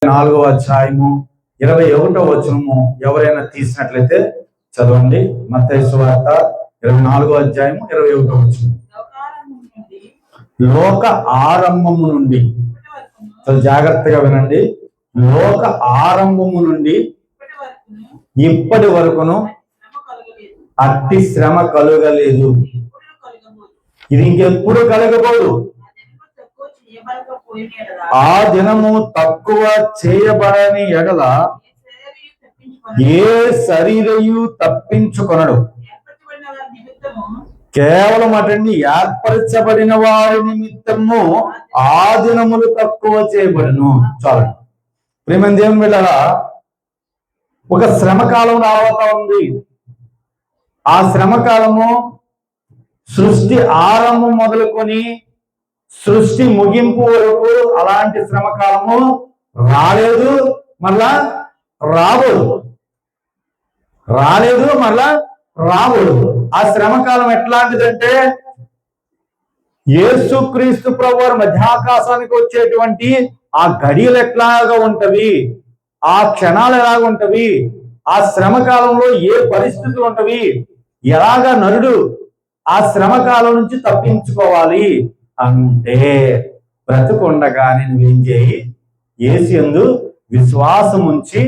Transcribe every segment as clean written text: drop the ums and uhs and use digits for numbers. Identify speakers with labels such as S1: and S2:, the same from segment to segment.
S1: 24వ అధ్యాయము 21వ వచనము ఎవరైనా తీసినట్లయితే చదవండి. మత్తయి సువార్త 24వ అధ్యాయము 21వ వచనం. లోక ఆరంభము నుండి, చాలా జాగ్రత్తగా వినండి, లోక ఆరంభము నుండి ఇప్పటి వరకును అట్టి శ్రమ కలుగలేదు. ఇది ఇంకెప్పుడు కలగబోదు. ఆ దినము తక్కువ చేయబడని ఎడల ఏ శరీరయు తప్పించుకొనడు. కేవలం అటండి, ఏర్పరచబడిన వారి నిమిత్తము ఆ దినములు తక్కువ చేయబడను. చాలు ప్రేమ దేవుని బిడ్డలారా, ఒక శ్రమకాలం రాబోతా ఉంది. ఆ శ్రమకాలము సృష్టి ఆరంభం మొదలుకొని సృష్టి ముగింపు వరకు అలాంటి శ్రమకాలము రాలేదు, మళ్ళా రాబోదు. ఆ శ్రమకాలం ఎట్లాంటిదంటే, యేసుక్రీస్తు ప్రభువారు మధ్యాకాశానికి వచ్చేటువంటి ఆ గడియలు ఎట్లాగా ఉంటవి, ఆ క్షణాలు ఎలాగ ఉంటవి, ఆ శ్రమకాలంలో ఏ పరిస్థితులు ఉంటవి, ఎలాగా నరుడు ఆ శ్రమకాలం నుంచి తప్పించుకోవాలి అంటే, బ్రతుకుండగానే నువ్వేం చేయి, యేసు యందు విశ్వాసం ఉంచితే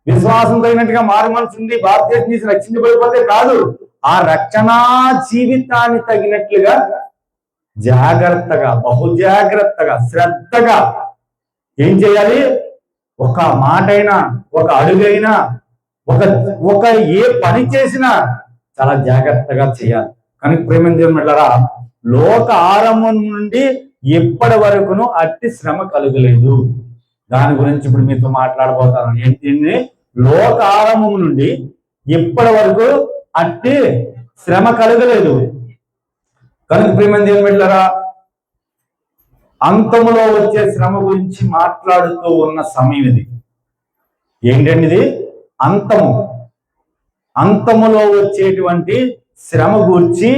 S1: విశ్వాసం తగినట్టుగా మారు మనసు ఉంది, భారతదేశం నుంచి రక్షించబడిపోతే కాదు, ఆ రక్షణా జీవితాన్ని తగినట్లుగా జాగ్రత్తగా, బహుజాగ్రత్తగా, శ్రద్ధగా ఏం చేయాలి, ఒక మాటైనా, ఒక అడుగైనా, ఒక ఏ పని చేసినా చాలా జాగ్రత్తగా చేయాలి. కానీ ప్రేమ దేవుని బిడ్డలారా, లోక ఆరంభం నుండి ఎప్పటి వరకును అట్టి శ్రమ కలుగలేదు. దాని గురించి ఇప్పుడు మీతో మాట్లాడబోతాను. ఏంటి? లోక ఆరంభం నుండి ఎప్పటి వరకు అట్టి శ్రమ కలగలేదు. కనుక ప్రేమ దేవుని బిడ్డలారా, అంతములో వచ్చే శ్రమ గురించి మాట్లాడుతూ ఉన్న సమయం ఇది. ఏంటండి ఇది? అంతములో వచ్చేటువంటి శ్రమ గురించి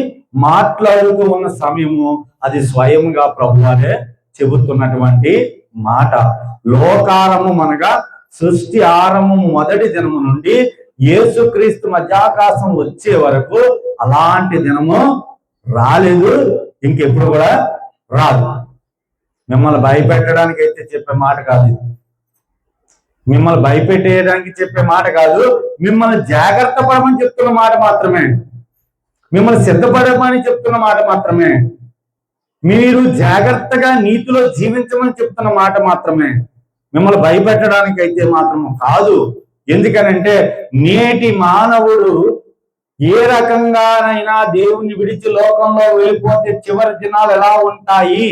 S1: మాట్లాడుతూ ఉన్న సమయము. అది స్వయంగా ప్రభువారే చెబుతున్నటువంటి మాట. లోకారంభం అనగా సృష్టి ఆరంభము మొదటి దినము నుండి యేసుక్రీస్తు మధ్యాకాశం వచ్చే వరకు అలాంటి దినము రాలేదు, ఇంకెప్పుడు కూడా రాదు. మిమ్మల్ని భయపెట్టడానికి అయితే చెప్పే మాట కాదు, మిమ్మల్ని భయపెట్టేయడానికి చెప్పే మాట కాదు, మిమ్మల్ని జాగ్రత్త పడమని చెప్తున్న మాట మాత్రమే, మిమ్మల్ని సిద్ధపడమని చెప్తున్న మాట మాత్రమే, మీరు జాగ్రత్తగా నీతిలో జీవించమని చెప్తున్న మాట మాత్రమే, మిమ్మల్ని భయపెట్టడానికి అయితే మాత్రము కాదు. ఎందుకనంటే నేటి మానవుడు ఏ రకంగానైనా దేవుణ్ణి విడిచి లోకంలో వెళ్ళిపోతే చివరి దినాలు ఎలా ఉంటాయి,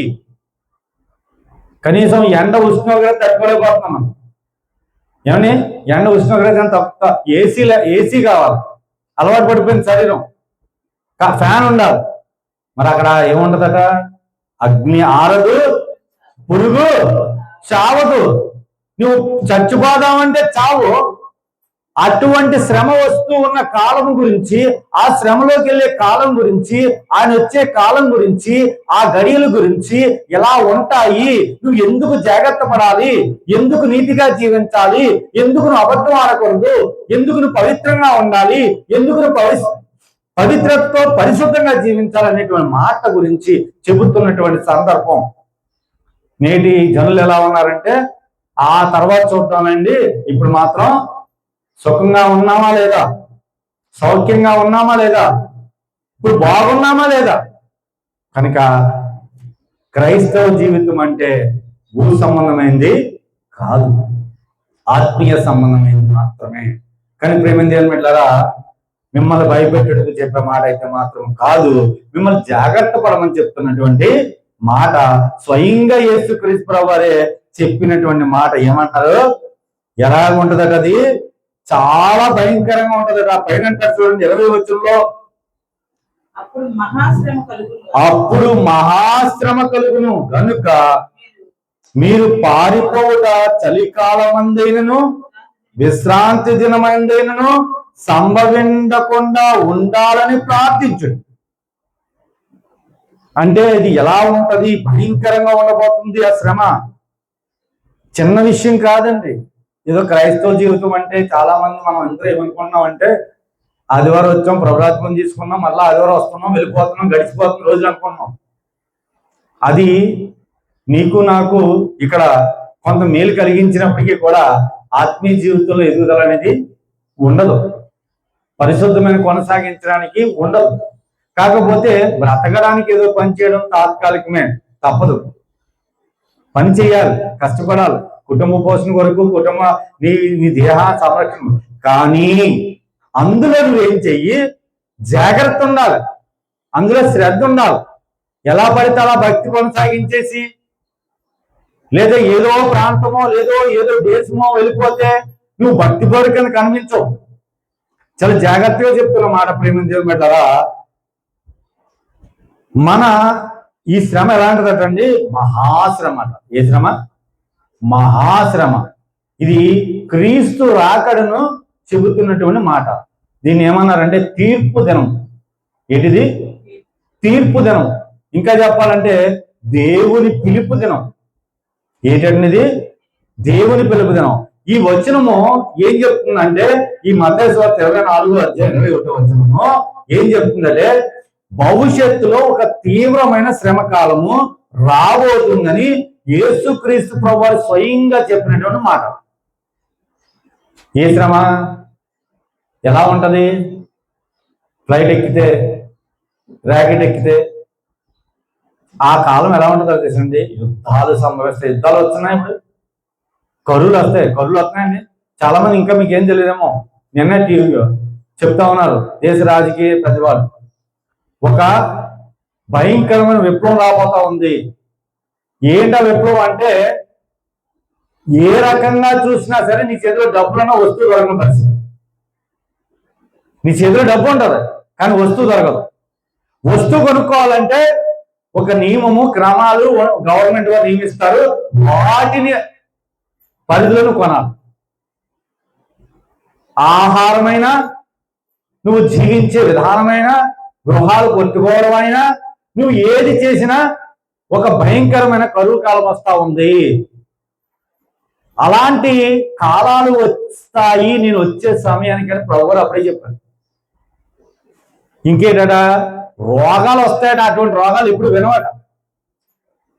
S1: కనీసం ఎండ ఉష్ణోగ్రత తట్టుకోలేకపోతున్నాం. ఏమని? ఎండ ఉష్ణోగ్రత తప్ప ఏసీ కావాలి, అలవాటు పడిపోయింది శరీరం, ఫ్యాన్ ఉండాలి. మరి అక్కడ ఏముండదట? అగ్ని ఆరదు, పురుగు చావదు. నువ్వు చచ్చిపోదామంటే చావు. అటువంటి శ్రమ వస్తూ ఉన్న కాలం గురించి, ఆ శ్రమలోకి వెళ్ళే కాలం గురించి, ఆయన వచ్చే కాలం గురించి, ఆ గడియల గురించి ఎలా ఉంటాయి, నువ్వు ఎందుకు జాగ్రత్త పడాలి, ఎందుకు నీతిగా జీవించాలి, ఎందుకు నువ్వు అబద్ధం ఆడకూడదు, ఎందుకు నువ్వు పవిత్రంగా ఉండాలి, ఎందుకు నువ్వు పవిత్రతతో పరిశుద్ధంగా జీవించాలనేటువంటి మాట గురించి చెబుతున్నటువంటి సందర్భం. నేటి జనులు ఎలా ఉన్నారంటే, ఆ తర్వాత చూద్దామండి, ఇప్పుడు మాత్రం సుఖంగా ఉన్నామా లేదా, సౌఖ్యంగా ఉన్నామా లేదా, ఇప్పుడు బాగున్నామా లేదా. కనుక క్రైస్తవ జీవితం అంటే భూ సంబంధమైంది కాదు, ఆత్మీయ సంబంధమైంది మాత్రమే. కానీ ప్రేమ దేవుని బిడ్డలారా, మిమ్మల్ని భయపెట్టుటకు చెప్పే మాట అయితే మాత్రం కాదు, మిమ్మల్ని జాగ్రత్త పడమని చెప్తున్నటువంటి మాట. స్వయంగా యేసుక్రీస్తు ప్రభువు వారే చెప్పినటువంటి మాట. ఏమంటారు? ఎలాగ ఉంటదట? అది చాలా భయంకరంగా ఉంటదట. పైన చూడండి 20వ వచనంలో, అప్పుడు మహాశ్రమ కలుగును గనుక మీరు పారిపోవుట చలికాలమందైనను విశ్రాంతి దినమైందైనను సంభవించకుండా ఉండాలని ప్రార్థించండి. అంటే ఇది ఎలా ఉంటది? భయంకరంగా ఉండబోతుంది ఆ శ్రమ. చిన్న విషయం కాదండి. ఏదో క్రైస్తవ జీవితం అంటే చాలా మంది మనం అందరూ ఏమనుకుంటున్నాం అంటే ఆదివారం వచ్చాం, ప్రభుత్వం తీసుకున్నాం, మళ్ళీ ఆదివారం వస్తున్నాం, వెళ్ళిపోతున్నాం, గడిచిపోతున్నాం రోజులు అనుకున్నాం. అది నీకు నాకు ఇక్కడ కొంత మేలు కలిగించినప్పటికీ కూడా ఆత్మీయ జీవితంలో ఎదుగుదల అనేది ఉండదు, పరిశుద్ధమైన కొనసాగించడానికి ఉండదు. కాకపోతే బ్రతకడానికి ఏదో పని చేయడం తాత్కాలికమే, తప్పదు. పని చేయాలి, కష్టపడాలి, కుటుంబ పోషణ కొరకు, నీ దేహ సంరక్షణ. కానీ అందులో నువ్వేం చెయ్యి, జాగ్రత్త ఉండాలి, అందులో శ్రద్ధ ఉండాలి. ఎలా పడితే అలా భక్తి కొనసాగించేసి లేదా ఏదో ప్రాంతమో ఏదో దేశమో వెళ్ళిపోతే నువ్వు భక్తి కోరికను కనిపించవు. చాలా జాగ్రత్తగా చెప్తున్న మాట ప్రేమ దేవుని బిడ్డలారా. మన ఈ శ్రమ ఎలాంటిదటండి? మహాశ్రమ అట. ఏ శ్రమ? మహాశ్రమ. ఇది క్రీస్తు రాకడను చెబుతున్నటువంటి మాట. దీన్ని ఏమన్నారంటే తీర్పు దినం. ఏంటిది? తీర్పు దినం. ఇంకా చెప్పాలంటే దేవుని పిలుపు దినం. ఏంటండి? దేవుని పిలుపు దినం. ఈ వచనము ఏం చెప్తుందంటే, ఈ మత్తయి సువార్త 24 వచనము ఏం చెప్తుందంటే, భవిష్యత్తులో ఒక తీవ్రమైన శ్రమ కాలము రాబోతుందని యేసుక్రీస్తు ప్రభువు స్వయంగా చెప్పినటువంటి మాట. ఏ శ్రమ? ఎలా ఉంటది? ఫ్లైట్ ఎక్కితే, ర్యాకెట్ ఎక్కితే ఆ కాలం ఎలా ఉంటుందో తెలుసండి. యుద్ధాలు సంభవిస్తాయి. యుద్ధాలు వస్తున్నాయి, ఇప్పుడు కరువులు వస్తున్నాయండి. చాలా మంది ఇంకా మీకు ఏం తెలియదేమో, నిన్న టీవీలో చెప్తా ఉన్నారు దేశ రాజకీయ ప్రతివాళ్ళు. ఒక భయంకరమైన విప్లవం రాబోతా ఉంది. ఏంటా విప్లవం అంటే, ఏ రకంగా చూసినా సరే నీ చేతిలో డబ్బులన్నా వస్తువు దొరకని పరిస్థితి. నీ చేతిలో డబ్బు ఉంటుంది కానీ వస్తువు దొరకదు. వస్తువు కొనుక్కోవాలంటే ఒక నియమము, క్రమాలు గవర్నమెంట్ వారు నియమిస్తారు, వాటిని పరిధులను కొనాలి. ఆహారమైనా, నువ్వు జీవించే విధానమైనా, గృహాలు కొట్టుకోవడం అయినా, నువ్వు ఏది చేసినా ఒక భయంకరమైన కరువు కాలం వస్తా ఉంది. అలాంటి కాలాలు వస్తాయి, నేను వచ్చే సమయానికి ప్రభువు అప్పుడే చెప్పాను. ఇంకేట రోగాలు వస్తాయట, అటువంటి రోగాలు ఇప్పుడు వినవట.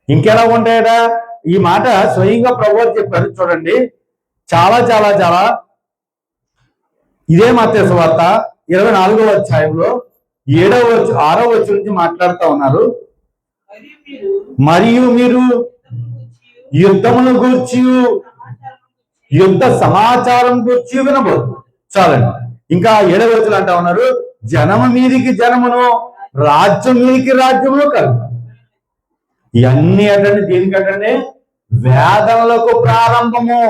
S1: ఇంకెలా ఉంటాయట? ఈ మాట స్వయంగా ప్రభువు చెప్పారు. చూడండి, చాలా చాలా చాలా ఇదే మత్తయి సువార్త 24వ అధ్యాయంలో 6వ వచనం నుంచి మాట్లాడుతూ ఉన్నారు. మరియు మీరు యుద్ధమును గూర్చి, యుద్ధ సమాచారం గూర్చి వినబోదు. చాలండి. ఇంకా 7వ వచనం అంటా ఉన్నారు, జనము మీదికి జనమును, రాజ్యం మీదికి రాజ్యమును కలుగు. ఇవన్నీ అంటే దేనికంటే వేదనలకు ప్రారంభము.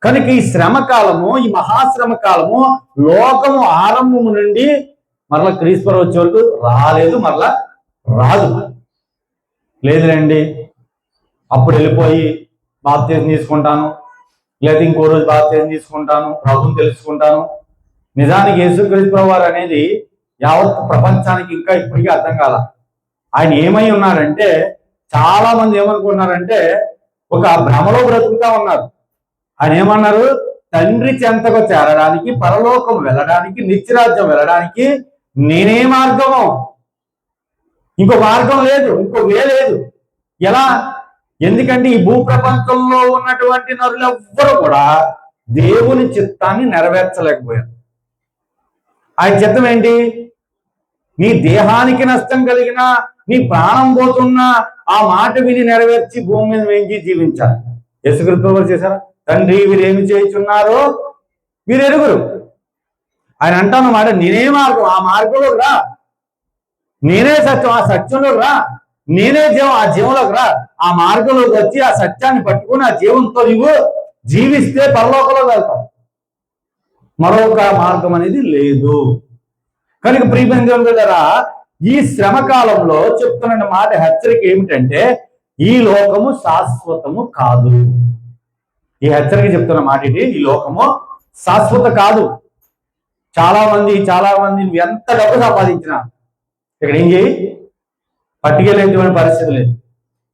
S1: కనుక ఈ శ్రమ కాలము, ఈ మహాశ్రమ కాలము లోకము ఆరంభము నుండి మరలా క్రీస్తు వచ్చే వరకు రాలేదు, మరలా రాదు. లేదులేండి అప్పుడు వెళ్ళిపోయి బాప్తిజం తీసుకుంటాను, లేదా ఇంకో రోజు బాప్తిజం తీసుకుంటాను, ప్రభువుని తెలుసుకుంటాను. నిజానికి యేసుక్రీస్తు ప్రభువారు అనేది యావత్ ప్రపంచానికి ఇంకా ఇప్పటికీ అర్థం కాల. ఆయన ఏమై ఉన్నారంటే, చాలా మంది ఏమనుకున్నారంటే ఒక భ్రమలో బ్రతుకుతా ఉన్నారు. ఆయన ఏమన్నారు? తండ్రి చెంతకు చేరడానికి, పరలోకం వెళ్ళడానికి, నిత్యరాజ్యం వెళ్ళడానికి నేనే మార్గము, ఇంకో మార్గం లేదు, ఇంకో వే లేదు. ఎలా? ఎందుకంటే ఈ భూప్రపంచంలో ఉన్నటువంటి నరులెవ్వరూ కూడా దేవుని చిత్తాన్ని నెరవేర్చలేకపోయారు. ఆయన చిత్తం ఏంటి? నీ దేహానికి నష్టం కలిగినా, నీ ప్రాణం పోతున్నా ఆ మాట విని నెరవేర్చి భూమి మీద వేయించి జీవించాలి. యేసుక్రీస్తు చేశారా? తండ్రి వీరేమి చేయుచున్నారో వీరు ఎరుగురు. ఆయన అంటానమాట, నేనే మార్గం, ఆ మార్గంలోకి రా. నేనే సత్యం, ఆ సత్యంలోకి రా. నేనే జీవం, ఆ జీవంలోకి రా. ఆ మార్గంలోకి వచ్చి ఆ సత్యాన్ని పట్టుకుని ఆ జీవంతో నువ్వు జీవిస్తే పరలోకంలో వెళ్తావు. మరొక మార్గం అనేది లేదు. కనుక ప్రియబంధువులారా, ఈ శ్రమ కాలంలో చెప్తున్న మాట హెచ్చరిక ఏమిటంటే, ఈ లోకము శాశ్వతము కాదు. ఈ హెచ్చరిక చెప్తున్న మాట ఇది, ఈ లోకము శాశ్వత కాదు. చాలా మంది నువ్వు ఎంత డబ్బు సంపాదించినా ఇక్కడ ఏం చేయి, పట్టుకెళ్ళేటువంటి పరిస్థితి లేదు.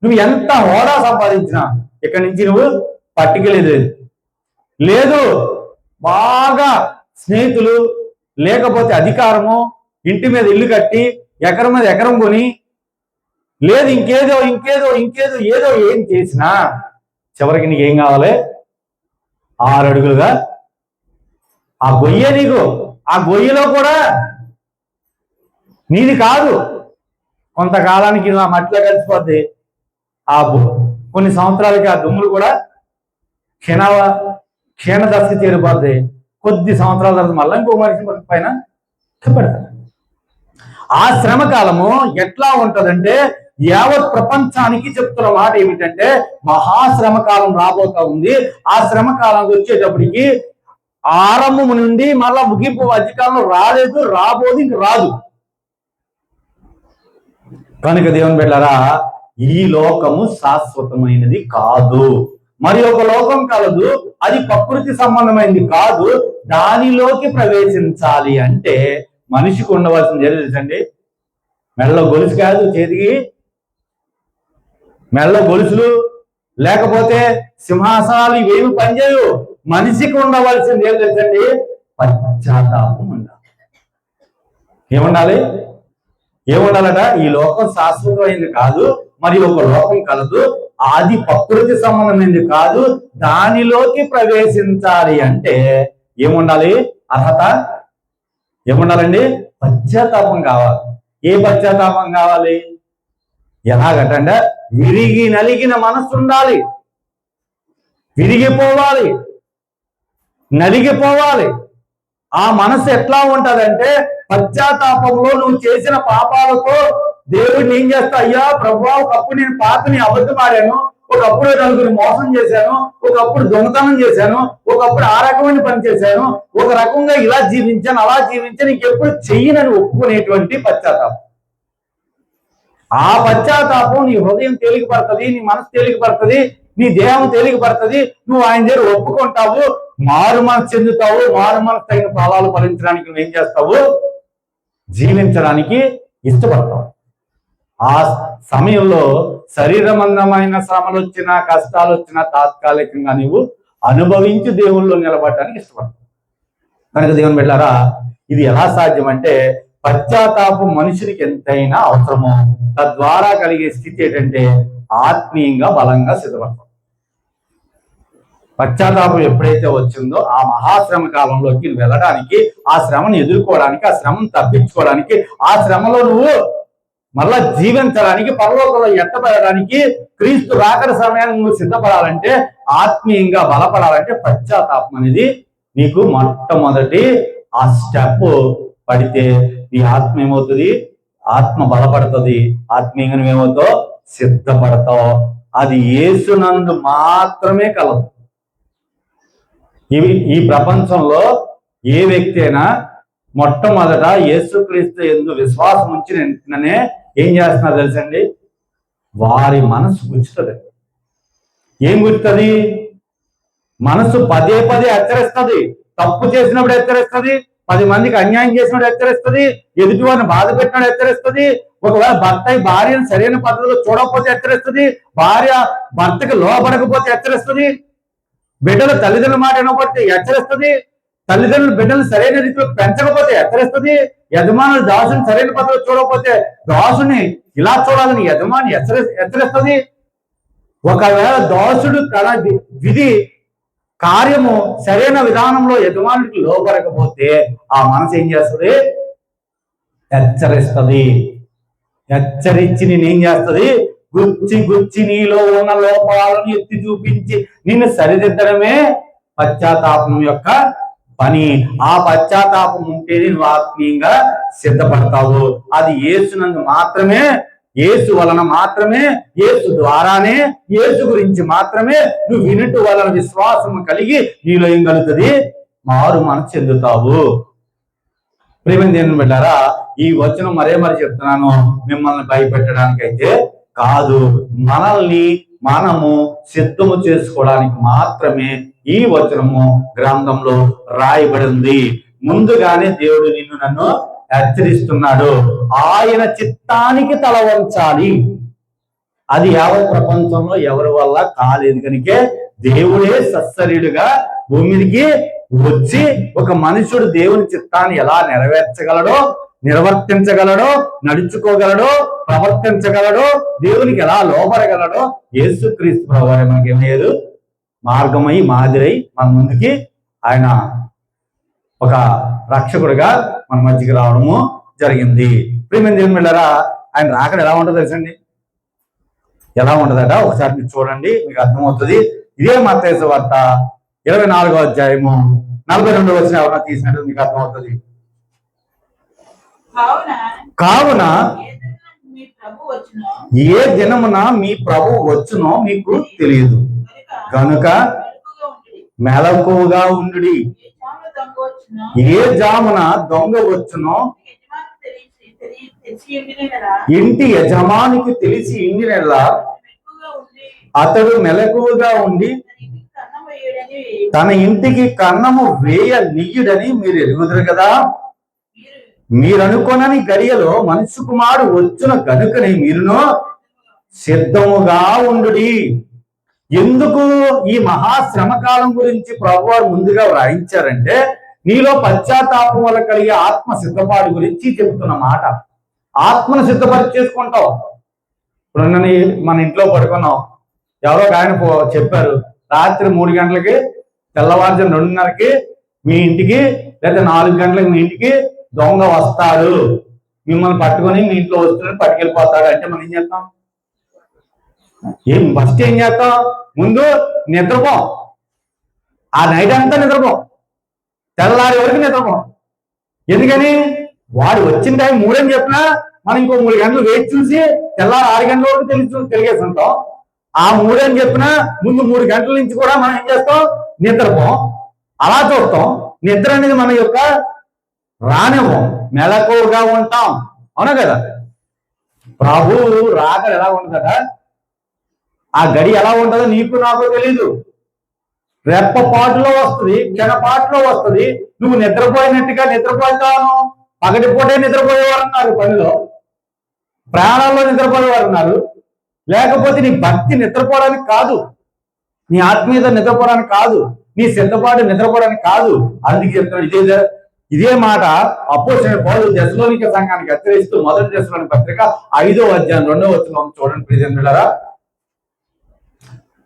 S1: నువ్వు ఎంత హోదా సంపాదించినా ఇక్కడి నుంచి నువ్వు పట్టుకెళ్ళేది లేదు. బాగా స్నేహితులు, లేకపోతే అధికారము, ఇంటి మీద ఇల్లు కట్టి ఎకరం మీద ఎకరం కొని, లేదు ఇంకేదో ఇంకేదో ఇంకేదో ఏదో ఏం చేసినా చివరికి నీకేం కావాలి? 6 అడుగులుగా ఆ గొయ్యే నీకు. ఆ గొయ్యిలో కూడా నీది కాదు. కొంతకాలానికి ఆ మట్టిలో కలిసిపోద్ది. ఆ కొన్ని సంవత్సరాలకి ఆ దుమ్ములు కూడా క్షీణ దశకి చేరిపోద్ది. కొద్ది సంవత్సరాల తర్వాత మళ్ళీ ఇంకో మనిషి పైన పెడతారు. ఆ శ్రమ కాలము ఎట్లా ఉంటదంటే, యావత్ ప్రపంచానికి చెప్తున్న మాట ఏమిటంటే, మహాశ్రమ కాలం రాబోతా ఉంది. ఆ శ్రమ కాలం వచ్చేటప్పటికి ఆరంభం నుండి మళ్ళా ముగింపు మధ్యకాలంలో రాలేదు, రాబోదు, ఇంక రాదు. కనుక దేవుని బిడ్డలారా, ఈ లోకము శాశ్వతమైనది కాదు. మరి ఒక లోకం కలదు, అది ప్రకృతి సంబంధమైనది కాదు. దానిలోకి ప్రవేశించాలి అంటే మనిషికి ఉండవలసింది ఏదో తెలుసండి? మెడలో గొలుసు కాదు, చేతికి మెడలో గొలుసులు లేకపోతే సింహాసనాలు ఇవేమి పనిచేయవు. మనిషికి ఉండవలసింది ఏం తెలుసండి? పశ్చాత్తాపం ఉండాలి. ఏముండాలి? ఏముండాలట? ఈ లోకం శాశ్వతమైనది కాదు, మరి ఒక లోకం కలదు, అది ప్రకృతి సంబంధమైనది కాదు. దానిలోకి ప్రవేశించాలి అంటే ఏముండాలి? అర్హత ఏముండాలండి? పశ్చాత్తాపం కావాలి. ఏ పశ్చాత్తాపం కావాలి? ఎలాగటంటే, విరిగి నలిగిన మనసు ఉండాలి. విరిగిపోవాలి, నలిగిపోవాలి. ఆ మనసు ఎట్లా ఉంటదంటే, పశ్చాత్తాపంలో నువ్వు చేసిన పాపాలతో దేవుడిని ఏం చేస్తా? అయ్యా ప్రభువా, ఒకప్పుడు నేను పాపని అబద్ధం ఆడాను, ఒకప్పుడు నలుగురిని మోసం చేశాను, ఒకప్పుడు దొంగతనం చేశాను, ఒకప్పుడు ఆ రకమైన పని చేశాను, ఒక రకంగా ఇలా జీవించాను, అలా జీవించాను, ఇంకెప్పుడు చెయ్యనని ఒప్పుకునేటువంటి పశ్చాత్తాపం. ఆ పశ్చాత్తాపం నీ హృదయం తేలికపడుతుంది, నీ మనసు తేలికపడుతుంది, నీ దేహం తేలికపడుతుంది. నువ్వు ఆయన దగ్గర ఒప్పుకుంటావు, మారు మనసు చెందుతావు. మారు మనసు తగిన ఫలాలు ఫలించడానికి నువ్వేం చేస్తావు? జీవించడానికి ఇష్టపడతావు. ఆ సమయంలో శరీరమందమైన శ్రమలు వచ్చినా, కష్టాలు వచ్చినా తాత్కాలికంగా నువ్వు అనుభవించి దేవుల్లో నిలబడటానికి ఇష్టపడతావు. కనుక దేవుని బిడ్డలారా, ఇది ఎలా సాధ్యం అంటే, పశ్చాత్తాపం మనుషునికి ఎంతైనా అవసరమో, తద్వారా కలిగే స్థితి ఏంటంటే ఆత్మీయంగా బలంగా సిద్ధపడతాం. పశ్చాత్తాపం ఎప్పుడైతే వచ్చిందో ఆ మహాశ్రమ కాలంలోకి వెళ్ళడానికి, ఆ శ్రమను ఎదుర్కోవడానికి, ఆ శ్రమను తప్పించుకోవడానికి, ఆ శ్రమలో నువ్వు మళ్ళా జీవించడానికి, పరలోకంలో ఎత్తబడడానికి, క్రీస్తు రాకడ సమయానికి నువ్వు సిద్ధపడాలంటే, ఆత్మీయంగా బలపడాలంటే పశ్చాత్తాపం అనేది నీకు మొట్టమొదటి ఆ స్టెప్ పడితే నీ ఆత్మ ఏమవుతుంది? ఆత్మ బలపడుతుంది. ఆత్మీయంగా నువ్వేమవుతావు? సిద్ధపడతావు. అది యేసునందు మాత్రమే కలదు. ఈ ప్రపంచంలో ఏ వ్యక్తి అయినా మొట్టమొదట యేసుక్రీస్తు యందు విశ్వాసం ఉంచి వెంటనే ఏం చేస్తున్నారు తెలుసండి? వారి మనసు గుచ్చుతుంది. ఏం గుచ్చుతుంది? మనసు పదే పదే హెచ్చరిస్తుంది. తప్పు చేసినప్పుడు హెచ్చరిస్తుంది, 10 మందికి అన్యాయం చేసినప్పుడు హెచ్చరిస్తుంది, ఎదుటి వారిని బాధ పెట్టినప్పుడు హెచ్చరిస్తుంది, ఒకవేళ భర్త భార్యను సరైన పద్ధతిలో చూడకపోతే హెచ్చరిస్తుంది, భార్య భర్తకి లోబడకపోతే హెచ్చరిస్తుంది, బిడ్డలు తల్లిదండ్రుల మాట వినకపోతే హెచ్చరిస్తుంది, తల్లిదండ్రులు బిడ్డలు సరైన రీతిలో పెంచకపోతే హెచ్చరిస్తుంది, యజమానులు దాసుని సరైన పద్ధతిలో చూడకపోతే దాసుని ఇలా చూడాలని యజమాని హెచ్చరిస్తుంది. ఒకవేళ దాసుడు తన విధి కార్యము సరైన విధానంలో యజమానికి లోపడకపోతే ఆ మనసు ఏం చేస్తుంది? హెచ్చరిస్తుంది. హెచ్చరించి నేనేం చేస్తుంది? గుచ్చి గుచ్చి నీలో ఉన్న లోపాలను ఎత్తి చూపించి నిన్ను సరిదిద్దడమే పశ్చాత్తాపం యొక్క పని. ఆ పశ్చాత్తాపం ఉంటేనే నువ్వు ఆత్మీయంగా సిద్ధపడతావు. అది యేసునందు మాత్రమే, యేసు వలన మాత్రమే, యేసు ద్వారానే, యేసు గురించి మాత్రమే నువ్వు వినుట వలన విశ్వాసము కలిగి నీలో ఏం కలుగుతుంది? మారు మనసు చెందుతావు. ప్రేమ దేవుని బిడ్డారా, ఈ వచనం మరి చెప్తున్నాను మిమ్మల్ని భయపెట్టడానికైతే కాదు. మనల్ని మనము సిద్ధము చేసుకోవడానికి మాత్రమే ఈ వచనము గ్రంథంలో రాయబడింది. ముందుగానే దేవుడు నిన్ను నన్ను హెచ్చరిస్తున్నాడు. ఆయన చిత్తానికి తల వంచాలి. అది యావత్ ప్రపంచంలో ఎవరి వల్ల కాలేదు కనుకే దేవుడే సత్శరీరుడుగా భూమికి వచ్చి ఒక మనుషుడు దేవుని చిత్తాన్ని ఎలా నెరవేర్చగలడో, నిర్వర్తించగలడో, నడుచుకోగలడో, ప్రవర్తించగలడో, దేవునికి ఎలా లోపడగలడో యేసుక్రీస్తు ప్రభువారు మనకేం లేదు మార్గమై మాదిరై మన ముందుకి ఆయన ఒక రక్షకుడిగా మన మధ్యకి రావడము జరిగింది. ప్రియమైన దేవుని బిడ్డలారా, ఆయన రాకడ ఎలా ఉంటుందో తెలుసండి? ఎలా ఉంటుందట ఒకసారి మీరు చూడండి, మీకు అర్థమవుతుంది. ఇదే మత్తయి సువార్త 24వ అధ్యాయము 42వ వచనం ఎవరైనా తీసినట్టు మీకు అర్థమవుతుంది. కావున ఏ దినమున మీ ప్రభు వచ్చునో మీకు తెలియదు కనుక మెలకువగా ఉండుడి. ఏ జామున దొంగ వచ్చునో ఇంటి యజమానికి తెలిసి ఇండినెల్లా అతడు మెలకువగా ఉండి తన ఇంటికి కన్నము వేయ నీయుడని మీరు ఎరుగుదురు కదా. మీరనుకొనని గడియలో మనుష్య కుమారుడు వచ్చున కనుకని మీరును సిద్ధముగా ఉండుడి. ఎందుకు ఈ మహాశ్రమకాలం గురించి ప్రభువారు ముందుగా వ్రాయించారంటే నీలో పశ్చాత్తాపం వల్ల కలిగే ఆత్మ సిద్ధపాటు గురించి చెబుతున్న మాట. ఆత్మను సిద్ధపరిచి చేసుకుంటావు. ఇప్పుడు మన ఇంట్లో పడుకున్నాం, ఎవరో ఒక ఆయన చెప్పారు రాత్రి 3 గంటలకి తెల్లవారుజాము 2:30కి మీ ఇంటికి లేదా 4 గంటలకు మీ ఇంటికి దొంగ వస్తాడు, మిమ్మల్ని పట్టుకొని మీ ఇంట్లో వస్తున్నాడు పట్టుకెళ్ళిపోతాడు అంటే మనం ఏం చేస్తాం? ఫస్ట్ ఏం చేస్తాం? ముందు నిద్రపోం. ఆ నైట్ అంతా నిద్రపోం, తెల్లారి వరకు నిద్రపోం. ఎందుకని? వాడు వచ్చిన టైం 3 అని చెప్పినా మనం ఇంకో 3 గంటలు వేచి చూసి తెల్లారి 6 గంటల వరకు తెలిగేసి ఉంటాం. ఆ 3 అని చెప్పినా ముందు 3 గంటల నుంచి కూడా మనం ఏం చేస్తాం? నిద్రపోం. అలా చూస్తాం. నిద్ర అనేది మన యొక్క రానివ్వం, మెలకువగా ఉంటాం. అవునా కదా? ప్రభువు రాకడ ఎలా ఉంటుందట? ఆ గడి ఎలా ఉంటుందో నీకు నాకు తెలీదు. రెప్పపాటులో వస్తుంది, క్షణపాటులో వస్తుంది. నువ్వు నిద్రపోయినట్టుగా నిద్రపోతాను. పగటిపూటే నిద్రపోయేవారు ఉన్నారు, పనిలో ప్రాణాల్లో నిద్రపోయేవారు ఉన్నారు. లేకపోతే నీ భక్తి నిద్రపోవడానికి కాదు, నీ ఆత్మీయత నిద్రపోవడానికి కాదు, నీ సిద్ధపాటు నిద్రపోవడానికి కాదు. అందుకే చెప్తాడు ఇదే మాట అపోస్తలుడైన పౌలు దెస్సలోనిక సంఘానికి హెచ్చరిస్తూ 1 దెస్సలోనిక పత్రిక 5వ అధ్యాయం 2వ వచనం చూడండి ప్రియజనులారా.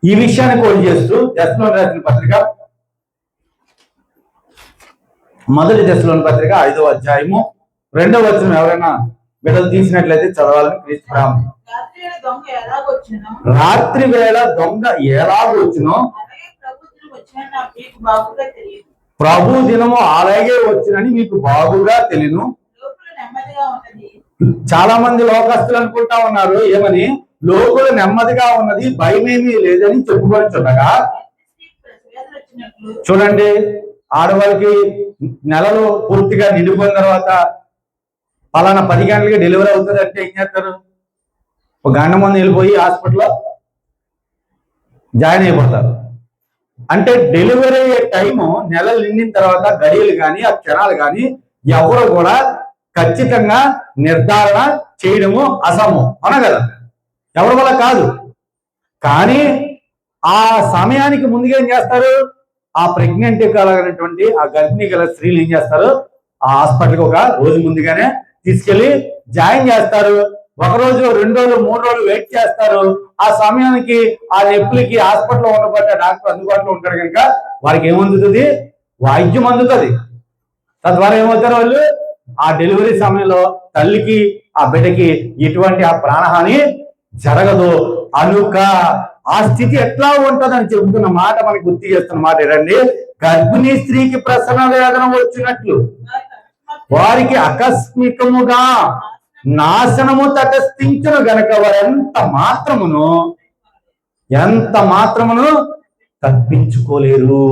S1: ఈ విషయాన్ని కోట్ చేస్తూ దెస్సలోనిక రాసిన పత్రిక 1 దెస్సలోనిక పత్రిక 5వ అధ్యాయము 2వ వచనం ఎవరైనా బిడ్డలు తీసినట్లయితే చదవాలని క్రీస్తు ప్రారంభం. రాత్రి వేళ దొంగ ఎలాగొచ్చునో ప్రభు దినము అలాగే వచ్చినని మీకు బాగుగా తెలియను. చాలా మంది లోకస్తులు అనుకుంటా ఉన్నారు ఏమని? లోకులు నెమ్మదిగా ఉన్నది, భయమేమీ లేదని చెప్పుకొచ్చుండగా. చూడండి, ఆడవాళ్ళకి నెలలు పూర్తిగా నిండిపోయిన తర్వాత పలానా 10 గంటలకి డెలివరీ అవుతుంది అంటే ఏం చేస్తారు? ఒక గంట ముందు వెళ్ళిపోయి హాస్పిటల్లో జాయిన్ అయిపోతారు. అంటే డెలివరీ అయ్యే టైము నెలలు నిండిన తర్వాత గడియలు కానీ ఆ క్షణాలు కానీ ఎవరు కూడా ఖచ్చితంగా నిర్ధారణ చేయడము అసమం. అవునా కదా? ఎవరి వల్ల కాదు. కానీ ఆ సమయానికి ముందుగా ఏం చేస్తారు? ఆ ప్రెగ్నెంట్ కలిగినటువంటి ఆ గర్భిణీ గల స్త్రీలు ఏం చేస్తారు? ఆ హాస్పిటల్కి ఒక రోజు ముందుగానే తీసుకెళ్లి జాయిన్ చేస్తారు. 1 రోజు 2 రోజులు 3 రోజులు వెయిట్ చేస్తారు. ఆ సమయానికి ఆ నొప్పులకి హాస్పిటల్లో ఉండబట్టే డాక్టర్ అందుబాటులో ఉంటాడు కనుక వారికి ఏమందుతుంది? వైద్యం అందుతుంది. తద్వారా ఏమవుతారు వాళ్ళు? ఆ డెలివరీ సమయంలో తల్లికి ఆ బిడ్డకి ఎటువంటి ఆ ప్రాణహాని జరగదు. అనుక ఆ స్థితి ఎట్లా ఉంటుందని చెబుతున్న మాట మనకి గుర్తు చేస్తున్న మాట ఏంటండి? గర్భిణీ స్త్రీకి ప్రసవ వేదన వచ్చినట్లు వారికి ఆకస్మికముగా నాశనము తటస్థించును గనక వారు ఎంత మాత్రమును తప్పించుకోలేరు.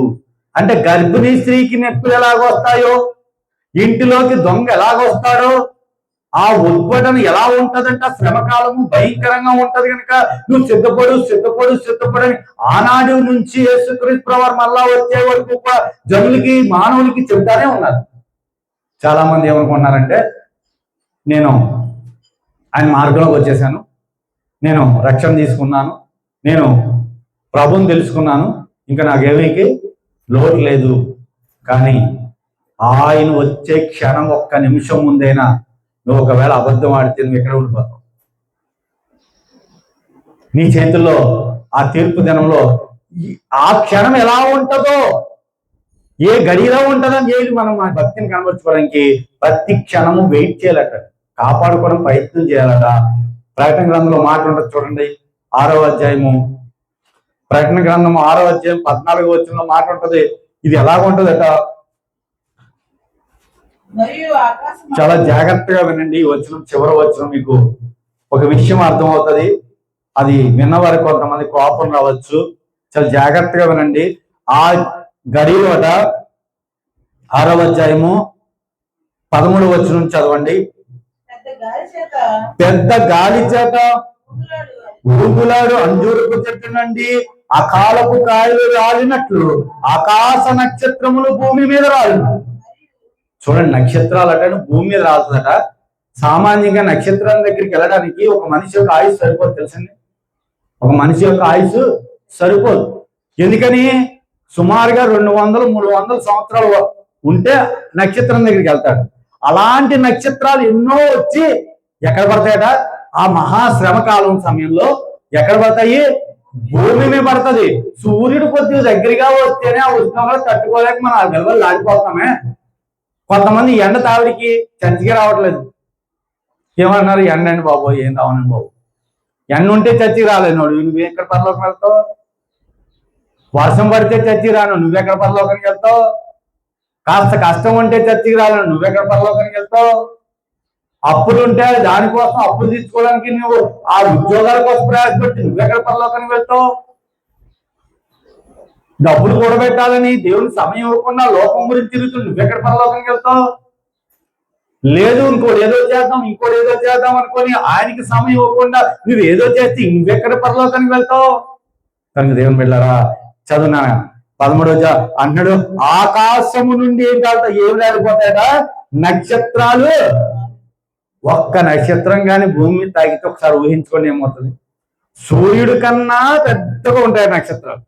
S1: అంటే గర్భిణీ స్త్రీకి నొప్పులు ఎలాగొస్తాయో, ఇంటిలోకి దొంగ ఎలాగొస్తాడో, ఆ ఉద్భటన ఎలా ఉంటదంట? శ్రమకాలము భయంకరంగా ఉంటది కనుక నువ్వు సిద్ధపడని ఆనాడు నుంచి యేసుక్రీస్తు ప్రభువు మళ్ళా వచ్చే వరకు జనులకి మానవులకి చెబుతానే ఉన్నారు. చాలా మంది ఏమనుకున్నారంటే నేను ఆయన మార్గంలోకి వచ్చేసాను, నేను రక్షణ తీసుకున్నాను, నేను ప్రభుని తెలుసుకున్నాను, ఇంకా నాకేమీకి లోటు లేదు. కానీ ఆయన వచ్చే క్షణం ఒక్క నిమిషం ముందైనా నువ్వు ఒకవేళ అబద్ధం ఆడితే నువ్వు ఎక్కడ ఉండిపోతావు? నీ చేతుల్లో ఆ తీర్పు దినంలో ఆ క్షణం ఎలా ఉంటుందో, ఏ గడిలో ఉంటుందని చెప్పి మనం ఆ భక్తిని కనబరుచుకోవడానికి ప్రతి క్షణము వెయిట్ చేయాలట, కాపాడుకోవడం ప్రయత్నం చేయాలట. ప్రకటన గ్రంథంలో మాట ఉంటుంది చూడండి, 6వ అధ్యాయము, ప్రకటన గ్రంథము 6వ అధ్యాయం 14వ వచనంలో మాట ఉంటుంది. ఇది ఎలాగుంటుందట, చాలా జాగ్రత్తగా వినండి. ఈ వచనం, చివరి వచనం మీకు ఒక విషయం అర్థం అవుతుంది. అది విన్న వారికి కొంతమంది కోపం రావచ్చు. చాలా జాగ్రత్తగా వినండి. ఆ గడిలోట 6వ అధ్యాయము 13వ వచనం చదవండి. పెద్ద గాలి చేత ఊగులాడు అంజూరపు చెట్టు నుండి అకాలపు కాయలు రాలినట్లు ఆకాశ నక్షత్రములు భూమి మీద రాలి. చూడండి, నక్షత్రాలు అంటే భూమి మీద రాలుతుందట. సామాన్యంగా నక్షత్రాల దగ్గరికి వెళ్ళడానికి ఒక మనిషి యొక్క ఆయుష్ సరిపోదు, తెలుసండి. ఒక మనిషి యొక్క ఆయుష్ సరిపోదు. ఎందుకని? సుమారుగా 200-300 సంవత్సరాలు ఉంటే నక్షత్రం దగ్గరికి వెళ్తాడు. అలాంటి నక్షత్రాలు ఎన్నో వచ్చి ఎక్కడ పడతాయట? ఆ మహాశ్రమ కాలం సమయంలో ఎక్కడ పడతాయి? భూమి మీద పడుతుంది. సూర్యుడు కొద్దిగా దగ్గరగా వస్తేనే ఆ ఉష్ణోగ్రత తట్టుకోలేక మనం ఆ గెలవలు దాటిపోతామే. కొంతమంది ఎండ తావిడికి చర్చికి రావట్లేదు. ఏమన్నారు? ఎండ అండి బాబు, ఏం రావనండి బాబు. ఎండ ఉంటే చర్చికి రాలేదు. నువ్వు ఎక్కడ పరలోకం వెళ్తావు? వర్షం పడితే చర్చికి రాను, నువ్వెక్కడ పరలోకానికి వెళ్తావు? కాస్త కష్టం ఉంటే చర్చికి రాను, నువ్వెక్కడ పరలోకానికి వెళ్తావు? అప్పులు ఉంటే దానికోసం అప్పులు తీసుకోవడానికి నువ్వు ఆ ఉద్యోగాల కోసం ప్రయాసపెట్టి నువ్వెక్కడ పరలోకానికి వెళ్తావు? డబ్బులు కూడబెట్టాలని దేవుని సమయం ఇవ్వకుండా లోకం గురించి తిరుగుతూ నువ్వెక్కడ పరలోకానికి వెళ్తావు? లేదు, ఇంకోటి ఏదో చేద్దాం అనుకొని ఆయనకి సమయం ఇవ్వకుండా నువ్వు ఏదో చేస్తే నువ్వెక్కడ పరలోకానికి వెళ్తావు? కనుక దేవుని బిడ్డలారా, చదువునా 13వ అన్నాడు, ఆకాశము నుండి ఏం కాదు, ఏం లేకపోతాయట? నక్షత్రాలు. ఒక్క నక్షత్రం కానీ భూమి తాగితే ఒకసారి ఊహించుకొని ఏమవుతుంది? సూర్యుడి కన్నా పెద్దగా ఉంటాయి నక్షత్రాలు.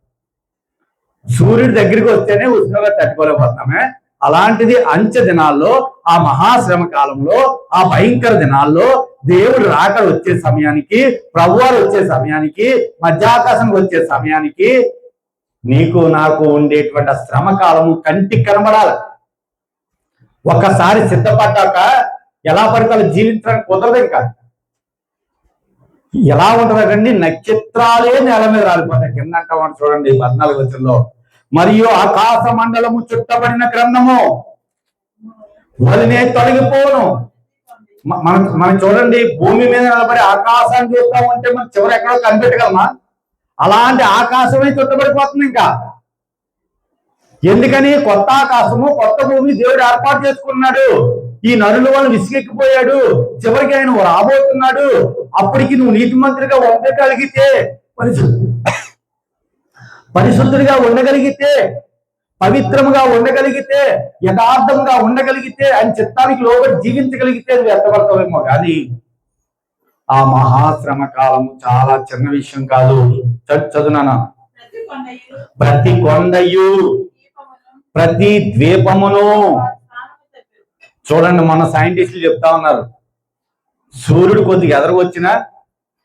S1: సూర్యుడి దగ్గరికి వస్తేనే ఉష్ణోగ్రత తట్టుకోలేకపోతున్నామే. అలాంటిది అంచె దినాల్లో, ఆ మహాశ్రమ కాలంలో, ఆ భయంకర దినాల్లో దేవుడు రాకడ వచ్చే సమయానికి, ప్రభువారు వచ్చే సమయానికి, మధ్యాకాశం వచ్చే సమయానికి నీకు నాకు ఉండేటువంటి శ్రమ కాలము కంటికి కనబడాలి. ఒక్కసారి సిద్ధపడ్డాక ఎలా పడితే జీవించడానికి కుదరదు. ఇంకా ఎలా ఉంటుందండి? నక్షత్రాలే నేల మీద రాలిపోతాయి. కింద అంటామని చూడండి 14వ వచనంలో, మరియు ఆకాశ మండలము చుట్టబడిన గ్రంథము వలినే తొలగిపోను. మనం చూడండి, భూమి మీద నిలబడి ఆకాశాన్ని చూస్తా ఉంటే మనం చివరి ఎక్కడో కనిపెట్టగలమా? అలాంటి ఆకాశమే చుట్టబడిపోతుంది. ఇంకా ఎందుకని? కొత్త ఆకాశము, కొత్త భూమి దేవుడు ఏర్పాటు చేసుకున్నాడు. ఈ నరుల వల్ల విసిగెక్కిపోయాడు. చివరికి ఆయన రాబోతున్నాడు. అప్పటికి నువ్వు నీతిమంతుడిగా ఉండగలిగితే, పరిశుద్ధుడిగా ఉండగలిగితే, పవిత్రముగా ఉండగలిగితే, యథార్థంగా ఉండగలిగితే, ఆయన చిత్తానికి లోబడి జీవించగలిగితే నువ్వు ఎత్తపడతావేమో. కానీ ఆ మహాశ్రమ కాలము చాలా చిన్న విషయం కాదు. చదువునా, ప్రతి కొండయు ప్రతి ద్వీపమును. చూడండి, మన సైంటిస్టులు చెప్తా ఉన్నారు, సూర్యుడు కొద్దిగా ఎదరవచ్చినా,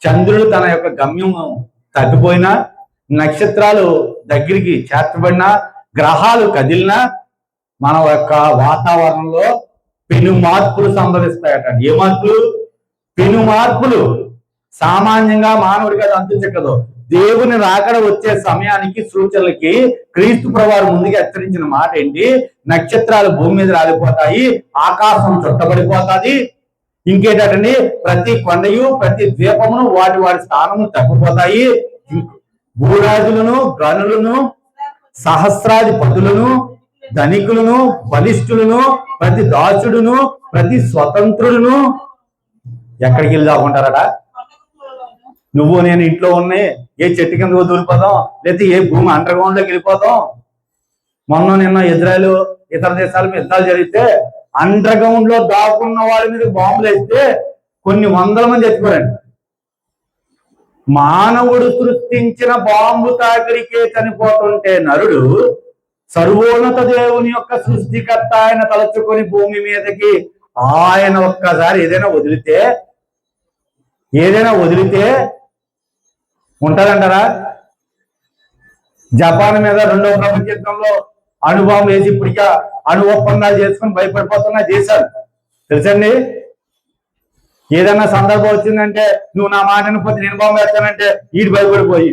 S1: చంద్రుడు తన యొక్క గమ్యం తగ్గిపోయినా, నక్షత్రాలు దగ్గరికి చేర్చబడినా, గ్రహాలు కదిలినా మన యొక్క వాతావరణంలో పెను మార్పులు సంభవిస్తాయట. ఏ మార్పులు? పెను మార్పులు. సామాన్యంగా మానవుడికి అది అంతు చిక్కదు. దేవుని రాకడ వచ్చే సమయానికి, సూచనలకి క్రీస్తు ప్రభువారు ముందుగా హెచ్చరించిన మాట ఏంటి? నక్షత్రాలు భూమి మీద రాలిపోతాయి, ఆకాశం చుట్టబడిపోతాది. ఇంకేటండి? ప్రతి కొండయు ప్రతి ద్వీపమును వాటి వాటి స్థానము తగ్గిపోతాయి. భూరాజులను, గనులను, సహస్రాధిపతులను, ధనికులను, బలిష్ఠులను, ప్రతి దాసుడును, ప్రతి స్వతంత్రుడును ఎక్కడికి వెళ్ళి దాకుంటారట? నువ్వు నేను ఇంట్లో ఉన్నాయి ఏ చెట్టు కింద దూరిపోదాం, లేకపోతే ఏ భూమి అండర్ గ్రౌండ్ లోకి వెళ్ళిపోదాం. నిన్న ఇజ్రాయెల్ ఇతర దేశాల మీద యుద్ధాలు జరిగితే అండర్ గ్రౌండ్ లో దాక్కున్న వాళ్ళ మీద బాంబులు వేస్తే కొన్ని వందల మంది చచ్చిపోయారండి. మానవుడు సృష్టించిన బాంబు తాకిడికే చనిపోతుంటే నరుడు సర్వోన్నత దేవుని యొక్క సృష్టికర్త ఆయన తలుచుకొని భూమి మీదకి ఆయన ఒక్కసారి ఏదైనా వదిలితే ఉంటదంటారా? జపాన్ మీద రెండవ ప్రపంచ యుద్ధంలో అణుబాంబు వేసి ఇప్పటికే అణు ఒప్పందాలు చేసుకుని భయపడిపోతున్నా దేశాలు తెలుసండి. ఏదైనా సందర్భం వచ్చిందంటే నువ్వు నా మాట వినకపోతే నేను బాంబు వేస్తానంటే వీడు భయపడిపోయి,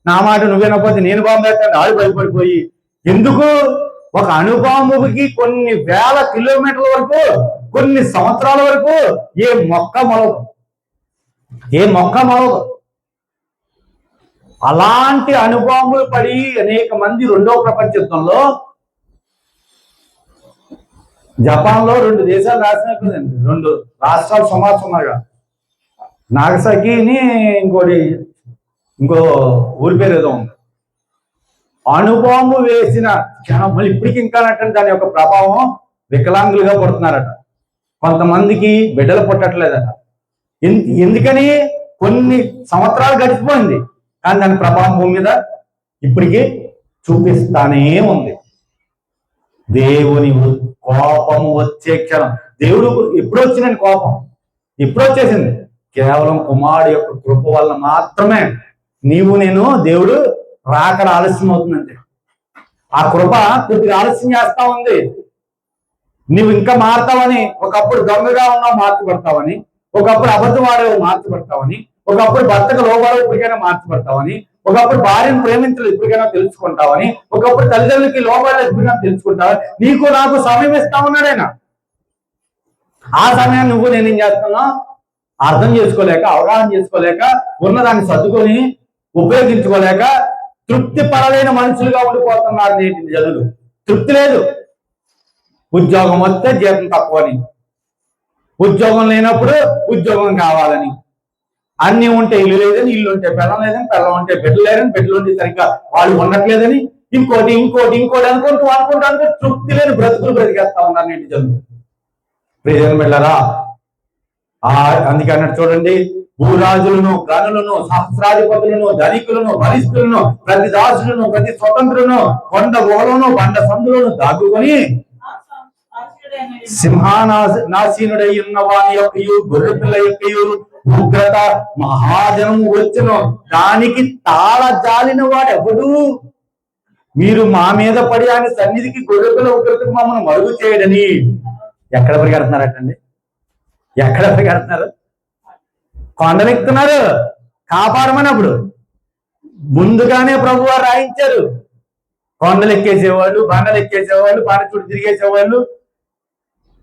S1: నా మాట నువ్వు వినకపోతే నేను బాంబు వేస్తాను ఆడు భయపడిపోయి. ఎందుకు? ఒక అణుబాంబుకి కొన్ని వేల కిలోమీటర్ల వరకు, కొన్ని సంవత్సరాల వరకు ఏ మొక్క మొలదు. అలాంటి అణుబాంబులు పడి అనేక మంది రెండవ ప్రపంచ యుద్ధంలో జపాన్ లో 2 దేశాలు నాశనం అయిపోయిందండి. 2 రాష్ట్రాలు సమాసంగా, నాగసాకిని ఇంకో ఊరి పేరు ఏదో ఉంది. అణుబాంబు వేసిన క్షణం మళ్ళీ ఇప్పటికి ఇంకా దాని యొక్క ప్రభావం వికలాంగులుగా పడుతున్నారట. కొంతమందికి బిడ్డలు పుట్టట్లేదట. ఎందుకని? కొన్ని సంవత్సరాలు గడిచిపోయింది, కానీ దాని ప్రభావం భూమి మీద ఇప్పటికీ చూపిస్తానే ఉంది. దేవుని కోపము వచ్చే క్షణం, దేవుడు ఎప్పుడు వచ్చిందండి కోపం? ఎప్పుడు వచ్చేసింది? కేవలం కుమారుడు యొక్క కృప వల్ల మాత్రమే నేను దేవుడు రాకడ ఆలస్యం అవుతుందంటే ఆ కృప కొద్దిగా ఆలస్యం చేస్తా ఉంది. నువ్వు ఇంకా మారుతావని, ఒకప్పుడు దొంగగా ఉన్నావు మార్చబడతావని, ఒకప్పుడు అబద్ధం ఆడేవు మార్చబడతావని, ఒకప్పుడు భర్తకు లోబడవు ఇప్పటికైనా మార్చబడతావని, ఒకప్పుడు భార్యను ప్రేమించలేదు ఇప్పటికైనా తెలుసుకుంటావని, ఒకప్పుడు తల్లిదండ్రులకి లోబడలేదు ఇప్పటికైనా తెలుసుకుంటావని నీకు నాకు సమయం ఇస్తా ఉన్నాడు ఆయన. ఆ సమయాన్ని నేనేం చేస్తున్నా అర్థం చేసుకోలేక, అవగాహన చేసుకోలేక, ఉన్నదాన్ని సర్దుకొని ఉపయోగించుకోలేక తృప్తి పడలేని మనుషులుగా ఉండిపోతున్నారు నేటి జనులు. తృప్తి లేదు. ఉద్యోగం వస్తే జీతం తక్కువని, ఉద్యోగం లేనప్పుడు ఉద్యోగం కావాలని, అన్ని ఉంటే ఇల్లు లేదని, ఇల్లు ఉంటే పెళ్ళం లేదని, పెళ్ళం ఉంటే బిడ్డలు లేదని, బిడ్డలు ఉంటే సరిగ్గా వాళ్ళు ఉండట్లేదని, ఇంకోటి అనుకుంటూ తృప్తి లేని బ్రతుకులు బ్రతికేస్తా ఉన్నారు నేటి జనులు. ప్రియజనం వెళ్ళరా, అందుకే అన్నట్టు చూడండి, భూరాజులను, గనులను, సహస్రాధిపతులను, ధనికులను, బలిష్ఠులను, ప్రతి దాసులను, ప్రతి స్వతంత్రులను, కొండ గోలను, బండ సందులను దాక్కుని సింహానాసీనుడై ఉన్న వాని యొక్కయు, గొర్రె పిల్ల యొక్కయు ఉగ్రత మహాజనము వచ్చును, దానికి తాళ జాలిన వాడెవడు? మీరు మా మీద పడి ఆయన సన్నిధికి గొర్రె పిల్ల ఉగ్రతకు మమ్మల్ని మరుగు చేయడని ఎక్కడ పరిగెడుతున్నారటండి? ఎక్కడ పరిగెడుతున్నారు? కొండలెక్కుతున్నారు కాపాడమని. అప్పుడు ముందుగానే ప్రభు వారు రాయించారు. కొండలు ఎక్కేసేవాళ్ళు, బండలు ఎక్కేసేవాళ్ళు, బండ చుట్టూ తిరిగేసేవాళ్ళు.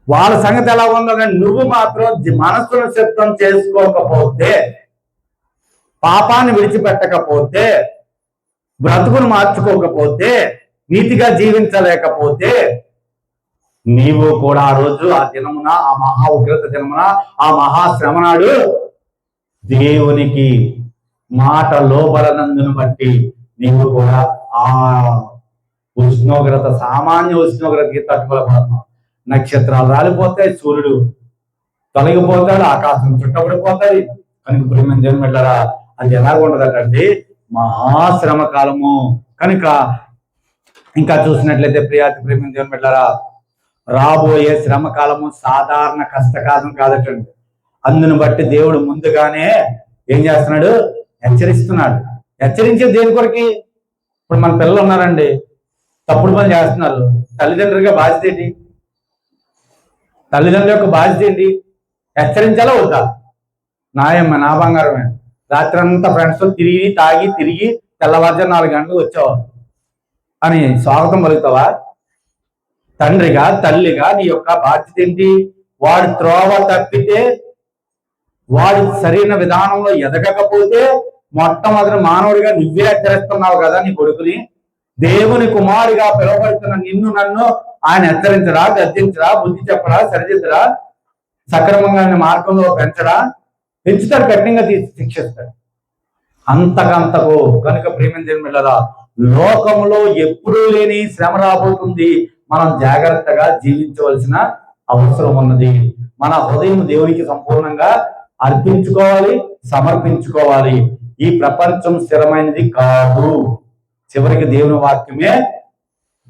S1: వాళ్ళ సంగతి ఎలా ఉందో కానీ నువ్వు మాత్రం మనస్సును సిద్ధం చేసుకోకపోతే, పాపాన్ని విడిచిపెట్టకపోతే, బ్రతుకును మార్చుకోకపోతే, నీతిగా జీవించలేకపోతే నీవు కూడా ఆ రోజు, ఆ దినమున, ఆ మహా ఉగ్రత దినమున, ఆ మహాశ్రమనాడు దేవునికి మాట లోబడనందును బట్టి నీవు కూడా ఆ ఉష్ణోగ్రత, సామాన్య ఉష్ణోగ్రతకి తట్టుకోలేకపోతున్నావు. నక్షత్రాలు రాలిపోతాయి, సూర్యుడు తొలగిపోతాడు, ఆకాశం చుట్టబడిపోతాయి. కనుక ప్రియమైన దేవుని వెళ్ళారా, అది ఎలా ఉండదటండి? మహాశ్రమ కాలము. కనుక ఇంకా చూసినట్లయితే ప్రియమైన దేవుని వెళ్ళారా, రాబోయే శ్రమ కాలము సాధారణ కష్టకాలం కాదటండి. అందును బట్టి దేవుడు ముందుగానే ఏం చేస్తున్నాడు? హెచ్చరిస్తున్నాడు. హెచ్చరించే దేని కొరకి? ఇప్పుడు మన పిల్లలు ఉన్నారండి, తప్పుడు పని చేస్తున్నారు. తల్లిదండ్రులుగా బాధ్యత ఏంటి? తల్లిదండ్రుల యొక్క బాధ్యత ఏంటి? హెచ్చరించాలా వద్దా? నాయమ్మ, నా బంగారమే, రాత్రి అంతా ఫ్రెండ్స్తో తిరిగి తెల్లవారుజాము 4 గంటలకు వచ్చావు అని స్వాగతం పలుకుతావా? తండ్రిగా, తల్లిగా నీ యొక్క బాధ్యత ఏంటి? వాడు త్రోవ తప్పితే, వాడు సరైన విధానంలో ఎదగకపోతే మొట్టమొదటి మానవుడిగా నువ్వే హెచ్చరిస్తున్నావు కదా నీ కొడుకుని. దేవుని కుమారుడిగా పిలువబడుతున్న నిన్ను, నన్ను ఆయన హెచ్చరించరా, గద్దించరా, బుద్ధి చెప్పరా, సరిదిద్దరా, సక్రమంగా మార్గంలో పెంచుతాడు, కఠినంగా శిక్షిస్తాడు. అంతకంతకు. కనుక ప్రియమైన దేవుని బిడ్డలారా, లోకంలో ఎప్పుడూ లేని శ్రమ రాబోతుంది. మనం జాగ్రత్తగా జీవించవలసిన అవసరం ఉన్నది. మన హృదయం దేవునికి సంపూర్ణంగా అర్పించుకోవాలి, సమర్పించుకోవాలి. ఈ ప్రపంచం స్థిరమైనది కాదు. చివరికి దేవుని వాక్యమే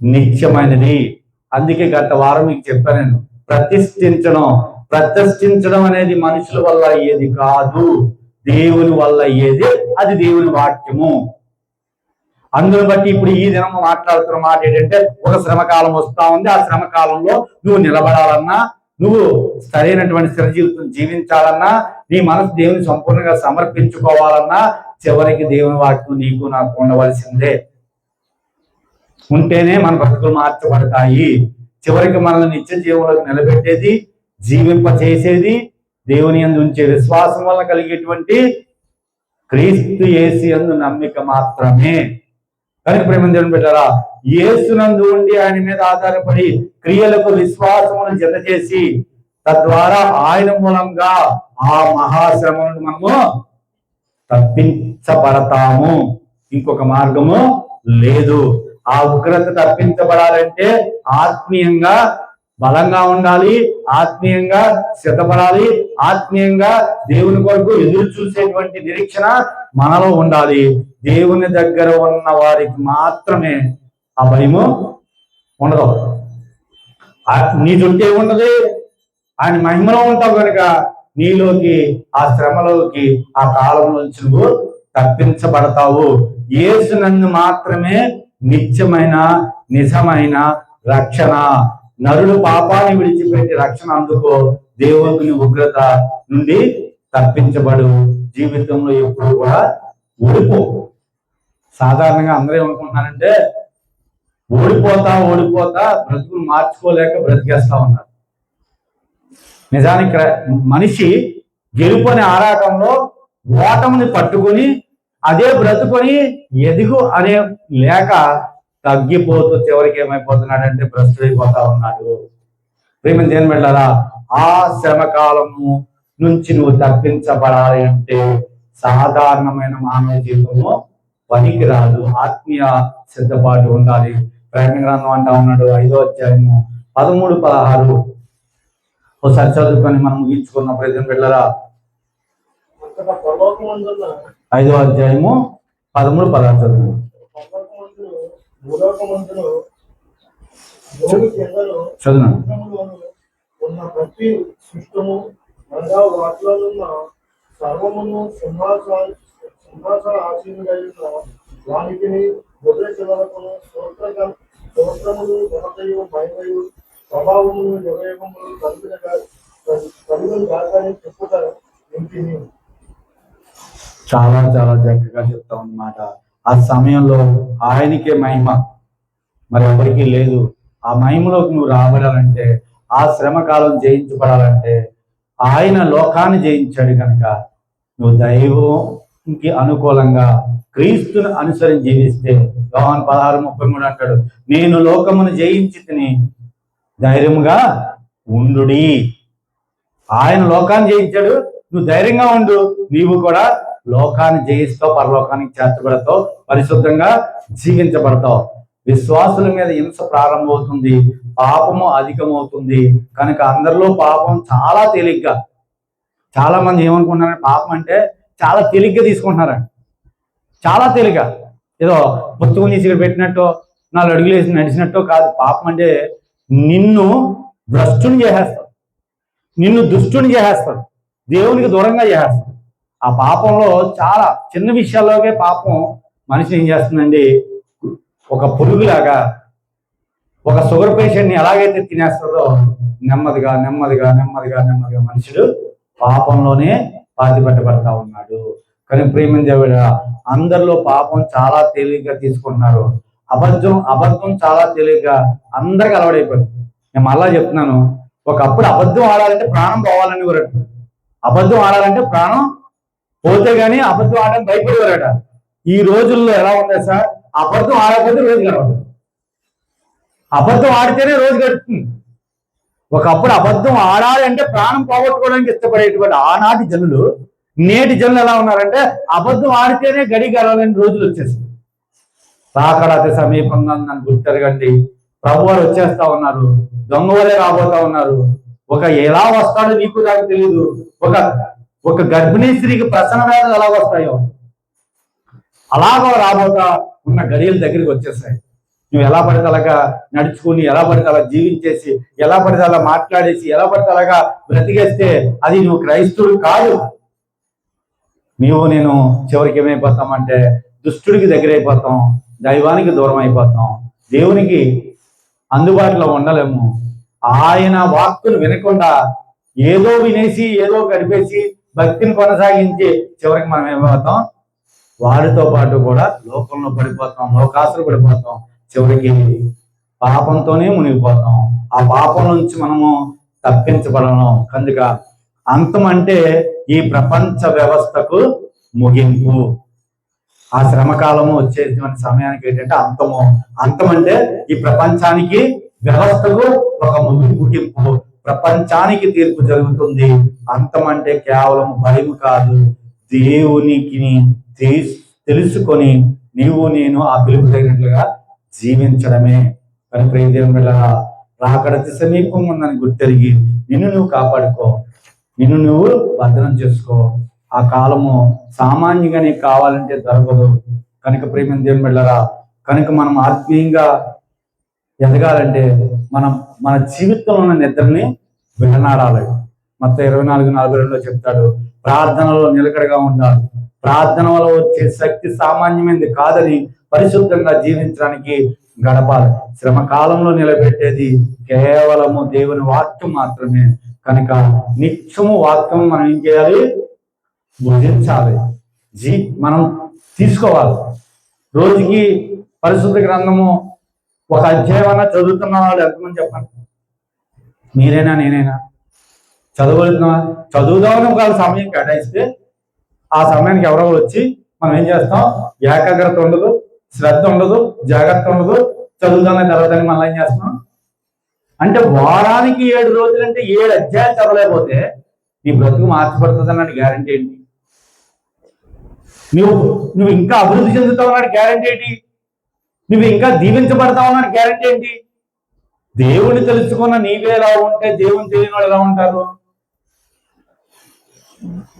S1: నిత్యమైనది. అందుకే గత వారం మీకు చెప్పాను నేను, ప్రతిష్ఠించడం అనేది మనుషుల వల్ల అయ్యేది కాదు, దేవుని వల్ల అయ్యేది. అది దేవుని వాక్యము. అందుని బట్టి ఇప్పుడు ఈ దినం మాట్లాడుతున్న మాట ఏంటంటే, ఒక శ్రమకాలం వస్తా ఉంది. ఆ శ్రమకాలంలో నువ్వు నిలబడాలన్నా, నువ్వు సరైనటువంటి స్థిర జీవితం జీవించాలన్నా, నీ మనసు దేవుని సంపూర్ణంగా సమర్పించుకోవాలన్నా, చివరికి దేవుని వాక్యం నీకు నాకు ఉండవలసిందే. ఉంటేనే మన బ్రతుకులు మార్చబడతాయి. చివరికి మనల్ని నిత్య జీవంలోకి నిలబెట్టేది, జీవింప చేసేది దేవుని యందు ఉంచే విశ్వాసం వల్ల కలిగేటువంటి క్రీస్తు యేసు యందు నమ్మిక మాత్రమే. కనుక ప్రేమ దేవుని బిడ్డలారా, యేసునందు ఉండి ఆయన మీద ఆధారపడి క్రియలకు విశ్వాసమును జత చేసి తద్వారా ఆయన మూలంగా ఆ మహాశ్రమను మనము తప్పించబడతాము. ఇంకొక మార్గము లేదు. ఆ ఉగ్రత తప్పించబడాలంటే ఆత్మీయంగా బలంగా ఉండాలి, ఆత్మీయంగా సిద్ధపడాలి, ఆత్మీయంగా దేవుని కొరకు ఎదురు చూసేటువంటి నిరీక్షణ మనలో ఉండాలి. దేవుని దగ్గర ఉన్న వారికి మాత్రమే ఆ భయము ఉండదు. నీ చుట్టే ఉండదు, ఆయన మహిమలో ఉంటావు కనుక నీలోకి ఆ శ్రమలోకి ఆ కాలంలోంచి నువ్వు తప్పించబడతావు. యేసు నందు మాత్రమే నిత్యమైన నిజమైన రక్షణ. నరుడు పాపాన్ని విడిచిపెట్టి రక్షణ అందుకో, దేవుని ఉగ్రత నుండి తప్పించబడు. జీవితంలో ఎప్పుడు కూడా ఓడిపో. సాధారణంగా అందరూ ఏమనుకుంటున్నారంటే, ఓడిపోతా బ్రతుకులు మార్చుకోలేక బ్రతికేస్తా ఉన్నారు. నిజానికి మనిషి గెలుపని ఆరాటంలో ఓటమిని పట్టుకుని అదే బ్రతుకొని ఎదుగు అనే లేక తగ్గిపోతూ చివరికి ఏమైపోతున్నాడంటే భ్రష్టుడైపోతా ఉన్నాడు. ప్రేమ దేని వెళ్ళారా, ఆ శ్రమకాలము నుంచి నువ్వు తప్పించబడాలి అంటే సాధారణమైన మానవ జీవితము పనికిరాదు. ఆత్మీయ సిద్ధపాటు ఉండాలి. ప్రకటన గ్రంథం అంటా ఉన్నాడు 5వ అధ్యాయము 13, 16 ఒకసారి చదువుకొని మనం ముగించుకున్న ప్రజలు వెళ్ళరా. 5వ అధ్యాయము 13, 16 చదువు.
S2: ఉన్న ప్రతి సృష్టము వాటిలో సర్వమును సింహాసన ఆశీనుడైన వానికి గొర్రె పిల్లలకును స్తోత్రములు ఘనతయు మహిమయు ప్రభావములు యుగయుగములు కలుగును గాకని చెప్పుట ఇంటిని.
S1: చాలా చాలా చక్కగా చెప్తా అన్నమాట. ఆ సమయంలో ఆయనకే మహిమ, మరి ఎవరికి లేదు. ఆ మహిమలోకి నువ్వు రాబడాలంటే, ఆ శ్రమకాలం జయించబడాలంటే ఆయన లోకాన్ని జయించాడు కనుక నువ్వు దైవంకి అనుకూలంగా క్రీస్తుని అనుసరించి జీవిస్తే, యోహాను 16:33 అంటాడు, నేను లోకమును జయించి తిని ధైర్యంగా ఉండుడి. ఆయన లోకాన్ని జయించాడు, నువ్వు ధైర్యంగా ఉండు. నీవు కూడా లోకాన్ని జయిస్తావు, పరలోకానికి చేర్చబడతావు, పరిశుద్ధంగా జీవించబడతావు. విశ్వాసుల మీద హింస ప్రారంభమవుతుంది, పాపము అధికమవుతుంది కనుక అందరిలో పాపం చాలా తేలిగ్గా, చాలా మంది ఏమనుకుంటున్నారంటే పాపం అంటే చాలా తేలిగ్గా తీసుకుంటున్నారండి. చాలా తేలిగ్గా ఏదో పుస్తకం తీసి ఇక్కడ పెట్టినట్టు 4 అడుగులు వేసి నడిచినట్టు కాదు. పాపం అంటే నిన్ను భ్రష్టుని చేసేస్తాడు, నిన్ను దుష్టుని చేసేస్తాడు, దేవునికి దూరంగా చేసేస్తాడు. ఆ పాపంలో చాలా చిన్న విషయాల్లోకే పాపం మనిషిని ఏం చేస్తుందండి, ఒక పురుగులాగా, ఒక షుగర్ పేషెంట్ని ఎలాగైతే తినేస్తుందో నెమ్మదిగా నెమ్మదిగా నెమ్మదిగా నెమ్మదిగా మనుషుడు పాపంలోనే బాధిపెట్టబడతా ఉన్నాడు. కానీ ప్రేమ దేవుడు, అందరిలో పాపం చాలా తేలిగ్గా తీసుకుంటున్నారు. అబద్ధం చాలా తేలిగ్గా అందరికి అలవాడైపోయింది. నేను మళ్ళా చెప్తున్నాను, ఒకప్పుడు అబద్ధం ఆడాలంటే ప్రాణం పోవాలని కూడా, అబద్ధం ఆడాలంటే ప్రాణం పోతే గానీ అబద్ధం ఆడడానికి భయపడేవారట. ఈ రోజుల్లో ఎలా ఉంది సార్, అబద్ధం ఆడకపోతే రోజు గడవదు, అబద్ధం ఆడితేనే రోజు గడుపుతుంది. ఒకప్పుడు అబద్ధం ఆడాలి అంటే ప్రాణం పోగొట్టుకోవడానికి ఇష్టపడేటువంటి ఆనాటి జనులు, నేటి జనులు ఎలా ఉన్నారంటే అబద్ధం ఆడితేనే గడి గడవాలని రోజులు వచ్చేసింది. రాకడ అతి సమీపంగా నన్ను గుర్తెరగండి, ప్రభు వారు వచ్చేస్తా ఉన్నారు, దొంగ వలే రాబోతా ఉన్నారు. ఎలా వస్తాడో నీకు నాకు తెలియదు. ఒక గర్భిణీ స్త్రీకి ప్రసన వేదనలు ఎలా వస్తాయో, అలాగో రాబోతా ఉన్న గడియల దగ్గరికి వచ్చేసాయి. నువ్వు ఎలా పడితే అలాగా నడుచుకుని, ఎలా పడితే అలా జీవించేసి, ఎలా పడితే అలా మాట్లాడేసి, ఎలా పడితే అలాగా బ్రతికేస్తే అది నువ్వు క్రైస్తవుడు కాదు. నేను చివరికి ఏమైపోతామంటే దుష్టుడికి దగ్గరైపోతాం, దైవానికి దూరం అయిపోతాం, దేవునికి అందుబాటులో ఉండలేము. ఆయన వాక్కును వినకుండా ఏదో వినేసి ఏదో గడిపేసి భక్తిని కొనసాగించి చివరికి మనం ఏమవుతాం, వారితో పాటు కూడా లోకంలో పడిపోతాం, లోకాసులు పడిపోతాం, చివరికి పాపంతోనే మునిగిపోతాం. ఆ పాపం నుంచి మనము తప్పించబడము. కనుక అంతం అంటే ఈ ప్రపంచ వ్యవస్థకు ముగింపు. ఆ శ్రమకాలము వచ్చేటువంటి సమయానికి ఏంటంటే అంతం అంటే ఈ ప్రపంచానికి వ్యవస్థకు ఒక ముగింపు. ప్రపంచానికి తీర్పు జరుగుతుంది. అంతం అంటే కేవలం భయం కాదు, దేవునికి తెలుసుకొని నేను ఆ పిలుపు తగినట్లుగా జీవించడమే. కానీ ప్రియదేవుని బిడ్డలారా, రాకడ సమీపం ఉందని గుర్తెరిగి నిన్ను నువ్వు కాపాడుకో, నిన్ను నువ్వు భద్రం చేసుకో. ఆ కాలము సామాన్యంగా నీకు కావాలంటే దొరకదు. కనుక ప్రేమ దేవుని బిడ్డలారా, కనుక మనం ఆత్మీయంగా ఎదగాలంటే మన జీవితంలో ఉన్న నిద్రని విడనాడాలి. మత్తయి 24:42 చెప్తాడు, ప్రార్థనలో నిలకడగా ఉండాలి. ప్రార్థన వల్ల వచ్చే శక్తి సామాన్యమైనది కాదని పరిశుద్ధంగా జీవించడానికి గడపాలి. శ్రమ కాలంలో నిలబెట్టేది కేవలము దేవుని వాక్యం మాత్రమే. కనుక నిత్యము వాక్యం మనం ఏం చేయాలి? భుజించాలి, మనం తీసుకోవాలి. రోజుకి పరిశుద్ధ గ్రంథము ఒక అధ్యాయం అన్నా చదువుతున్న వాళ్ళు ఎంతమంది చెప్పండి? మీరైనా నేనైనా చదువుదామని ఒక సమయం కేటాయిస్తే ఆ సమయానికి ఎవరో వచ్చి మనం ఏం చేస్తాం? ఏకాగ్రత ఉండదు, శ్రద్ధ ఉండదు, జాగ్రత్త ఉండదు, చదువుదామనే తర్వాతని మళ్ళీ ఏం చేస్తున్నాం అంటే వారానికి 7 రోజులంటే 7 అధ్యాయాలు చదవలేకపోతే నీ బ్రతుకు మార్చబడుతుంది అన్నట్టు గ్యారంటీ ఏంటి? నువ్వు ఇంకా అభివృద్ధి చెందుతావు అన్నట్టు గ్యారంటీ ఏంటి? నువ్వు ఇంకా దీవించబడతావు అన్నట్టు గ్యారంటీ ఏంటి? దేవుని తెలుసుకున్న నీవే ఎలా ఉంటే దేవుని తెలియని వాళ్ళు ఎలా ఉంటారు?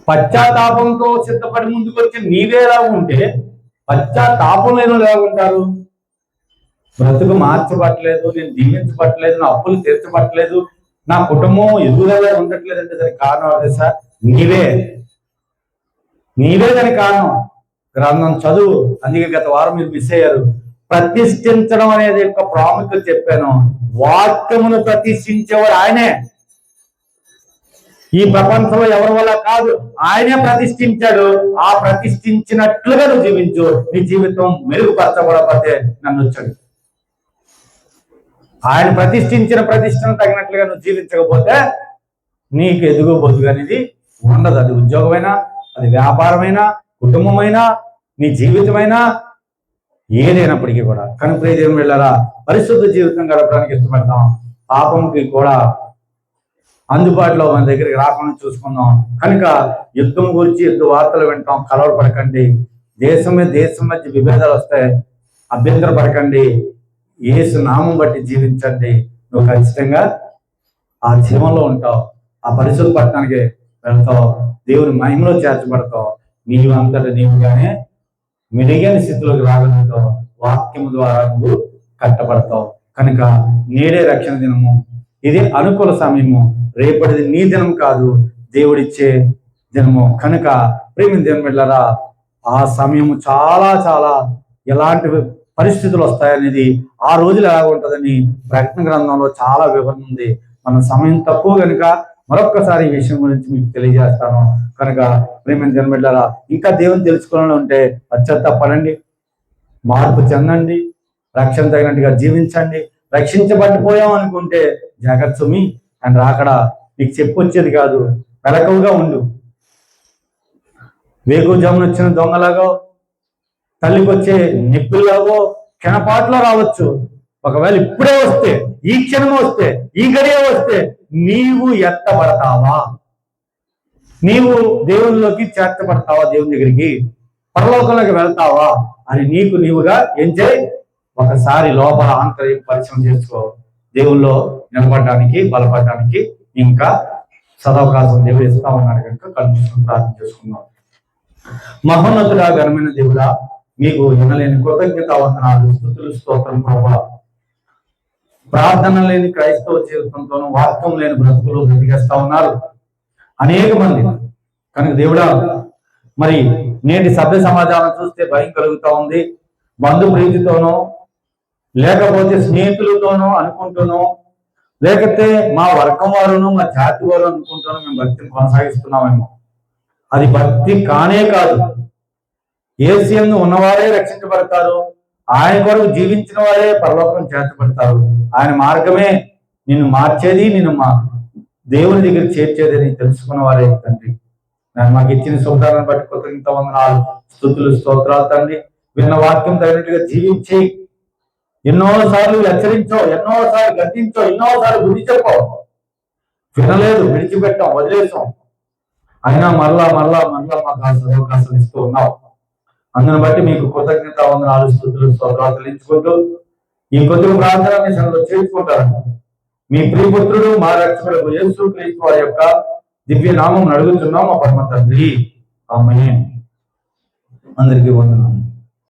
S1: పశ్చాత్తాపంతో సిద్ధపడి ముందుకు వచ్చి నీవే ఎలా ఉంటే పశ్చాత్తాపం లేని ఎలా ఉంటారు? బ్రతుకు మార్చబట్టలేదు, నేను దీవించబట్టలేదు, నా అప్పులు తీర్చబట్టలేదు, నా కుటుంబం ఎదుగుదల ఉండట్లేదు అంటే దానికి కారణం అదే సార్, నీవే దానికి కారణం. గ్రంథం చదువు. అందుకే గత వారం మీరు మిస్ అయ్యారు. ప్రతిష్ఠించడం అనేది యొక్క ప్రాముఖ్యత చెప్పాను. వాక్యమును ప్రతిష్ఠించేవాడు ఆయనే. ఈ ప్రపంచంలో ఎవరి వల్ల కాదు, ఆయనే ప్రతిష్ఠించాడు. ఆ ప్రతిష్ఠించినట్లుగా నువ్వు జీవించు. నీ జీవితం మెరుగుపరచబడకపోతే నన్ను వచ్చాడు. ఆయన ప్రతిష్ఠించిన ప్రతిష్టను తగినట్లుగా నువ్వు జీవించకపోతే నీకు ఎదుగు బొదుగు అనేది ఉండదు. అది ఉద్యోగమైనా, అది వ్యాపారమైనా, కుటుంబమైనా, నీ జీవితమైనా, ఏదైనప్పటికీ కూడా. కనుక ప్రియదేవుని వెళ్ళారా, పరిశుద్ధ జీవితం గడపడానికి ఇష్టపడతాం. పాపంకి కూడా అందుబాటులో మన దగ్గరికి రాకుండా చూసుకుందాం. కనుక యుద్ధం గురించి యుద్ధ వార్తలు వింటాం, కలవరపడకండి. దేశం మధ్య విభేదాలు వస్తాయి, అభ్యంతరపడకండి. యేసు నామం బట్టి జీవించండి. నువ్వు ఖచ్చితంగా ఆ జీవంలో ఉంటావు, ఆ పరిశుద్ధ పట్టణానికి వెళ్తావు, దేవుని మహిమలో చేర్చబడతావు. నీవు అంతటా నీవుగానే మెరుగైన స్థితిలోకి రాగలుగుతావు. వాక్యము ద్వారా నువ్వు కట్టబడతావు. కనుక నేడే రక్షణ దినము, ఇది అనుకూల సమయము. రేపటిది నీ దినం కాదు, దేవుడిచ్చే దినము. కనుక ప్రేమ దేవుని బిడ్డలారా, ఆ సమయము చాలా చాలా ఎలాంటి పరిస్థితులు వస్తాయనేది, ఆ రోజులు ఎలా ఉంటుందని ప్రకటన గ్రంథంలో చాలా వివరణ ఉంది. మన సమయం తక్కువ కనుక మరొక్కసారి ఈ విషయం గురించి మీకు తెలియజేస్తాను. కనుక ప్రేమ దేవుని బిడ్డలారా, ఇంకా దేవుని తెలుసుకోవాలని ఉంటే పశ్చాత్తాపడండి, మార్పు చెందండి, రక్షణ తగినట్టుగా జీవించండి. రక్షించబడిపోయాం అనుకుంటే జాగ్రత్త సుమి, అని రాకడ నీకు చెప్పొచ్చేది కాదు. మెలకువగా ఉండు. వేకువజామున వచ్చిన దొంగలాగో, తల్లికి వచ్చే నిప్పులాగో క్షణపాట్లో రావచ్చు. ఒకవేళ ఇప్పుడే వస్తే, ఈ క్షణం వస్తే, ఈ గడియ వస్తే నీవు ఎత్తబడతావా? నీవు దేవునిలోకి చేర్చబడతావా? దేవుని దగ్గరికి, పరలోకంలోకి వెళ్తావా అని నీకు నీవుగా ఏం చేయి? ఒకసారి లోపల ఆంతర్యం పరిచయం చేసుకో. దేవుల్లో నిలబడడానికి, బలపడడానికి ఇంకా సదవకాశం దేవుడు ఇస్తా ఉన్నాడు. కనుక కలుసుకుని ప్రార్థన చేసుకున్నాం. మహోన్నతుడా, ఘనమైన దేవుడా, మీకు వినలేని కృతజ్ఞత వందనాలు, స్తుతులు, స్తోత్రం ప్రభా. ప్రార్థన లేని క్రైస్తవ జీవితంతోనూ వాక్యం లేని బ్రతుకులు బ్రతికేస్తా ఉన్నారు అనేక మంది. కనుక దేవుడా, మరి నేటి సభ్య సమాజాన్ని చూస్తే భయం కలుగుతా ఉంది. బంధు ప్రీతితోనో లేకపోతే స్నేహితులతోనో అనుకుంటూనో, లేకపోతే మా వర్గం వారును మా జాతి వారు అనుకుంటూనో మేము భక్తిని కొనసాగిస్తున్నామేమో. అది భక్తి కానే కాదు. యేసు ఉన్నవారే రక్షించబడతారు. ఆయన కొరకు జీవించిన వారే పరలోకం చేర్చబడతారు. ఆయన మార్గమే నిన్ను మార్చేది, నిన్ను మా దేవుని దగ్గర చేర్చేది అని తెలుసుకున్న వారే తండ్రి. నేను మాకు ఇచ్చిన శుభాలను బట్టి కృతజ్ఞత వందనాలు, స్తుతులు, స్తోత్రాలు తండ్రి. విన్న వాక్యం తగినట్టుగా జీవించి ఎన్నోసార్లు హెచ్చరించో, ఎన్నోసార్లు గద్దించో, ఎన్నోసార్లు బుద్ధి చెప్పో, వినలేదు, విడిచిపెట్టాం, వదిలేసాం. అయినా మరలా మరలా మరలా మాకు అవకాశాలు ఇస్తూ ఉన్నాం. అందుని బట్టి మీకు కృతజ్ఞత వందనాలు, స్తుతులు, స్తోత్రాలు చెల్లించుకుంటూ ఈ కొద్దిగా ప్రార్థన మీ సంఘంలో చేర్చుకుంటారు. మీ ప్రియపుత్రుడు మా రక్షకుడు యేసు క్రీస్తు వారి యొక్క దివ్య నామం అడుగుతున్నాం మా పరమ తండ్రి. ఆమేన్. అందరికీ వందనాలు.